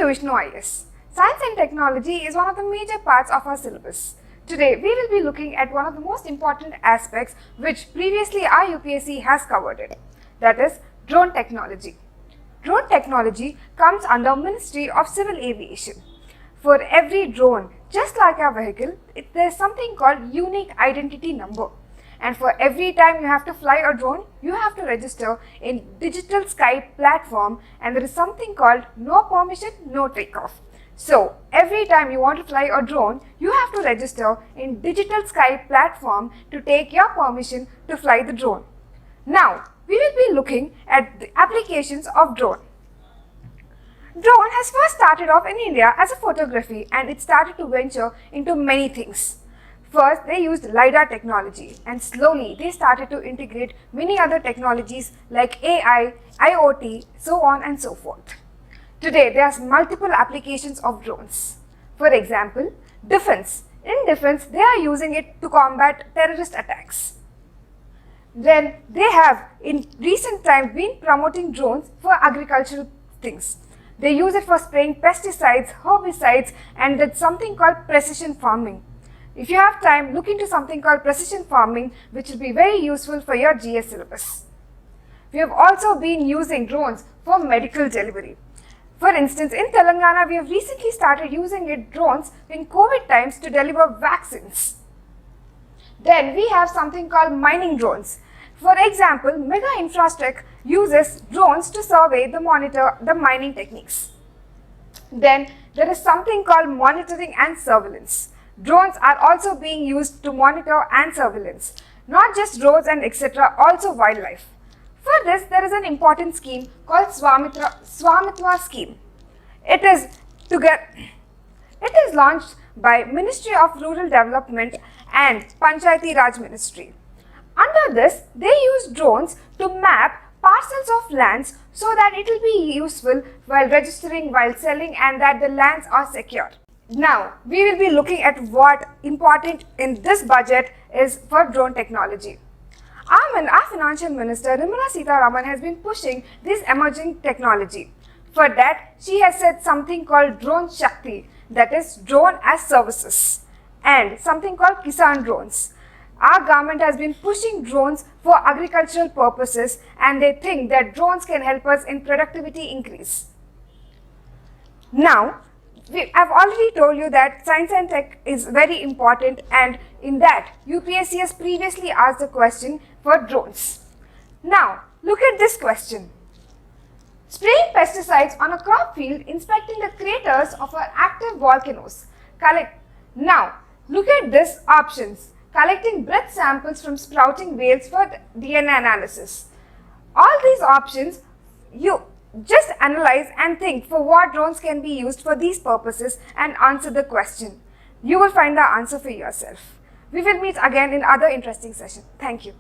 to VISHNU IS. Science and technology is one of the major parts of our syllabus. Today, we will be looking at one of the most important aspects which previously our UPSC has covered it. That is drone technology. Drone technology comes under Ministry of Civil Aviation. For every drone, just like a vehicle, there is something called unique identity number. And for every time you have to fly a drone, you have to register in Digital Sky platform, and there is something called no permission, no takeoff. So every time you want to fly a drone, you have to register in Digital Sky platform to take your permission to fly the drone. Now, we will be looking at the applications of drone. Drone has first started off in India as a photography, and it started to venture into many things. First, they used LiDAR technology, and slowly they started to integrate many other technologies like AI, IoT, so on and so forth. Today, there are multiple applications of drones. For example, defense. In defense, they are using it to combat terrorist attacks. Then, they have in recent times been promoting drones for agricultural things. They use it for spraying pesticides, herbicides, and that's something called precision farming. If you have time, look into something called precision farming, which will be very useful for your GS syllabus. We have also been using drones for medical delivery. For instance, in Telangana, we have recently started using drones in COVID times to deliver vaccines. Then we have something called mining drones. For example, Mega Infrastructure uses drones to survey the monitor the mining techniques. Then there is something called monitoring and surveillance. Drones are also being used to monitor and surveillance, not just roads and etc., also wildlife. For this, there is an important scheme called Swamitwa scheme. It is launched by Ministry of Rural Development and Panchayati Raj Ministry. Under this, they use drones to map parcels of lands so that it will be useful while registering, while selling, and that the lands are secure. Now, we will be looking at what important in this budget is for drone technology. Our Financial Minister, Nirmala Sitharaman, has been pushing this emerging technology. For that, she has said something called Drone Shakti, that is drone as services, and something called Kisan drones. Our government has been pushing drones for agricultural purposes, and they think that drones can help us in productivity increase. Now, I've already told you that science and tech is very important, and in that, UPSC has previously asked a question for drones. Now, look at this question. Spraying pesticides on a crop field, inspecting the craters of our active volcanoes. Now, look at these options. Collecting breath samples from sprouting whales for DNA analysis. All these options, you just analyze and think for what drones can be used for these purposes and answer the question. You will find the answer for yourself. We will meet again in other interesting sessions. Thank you.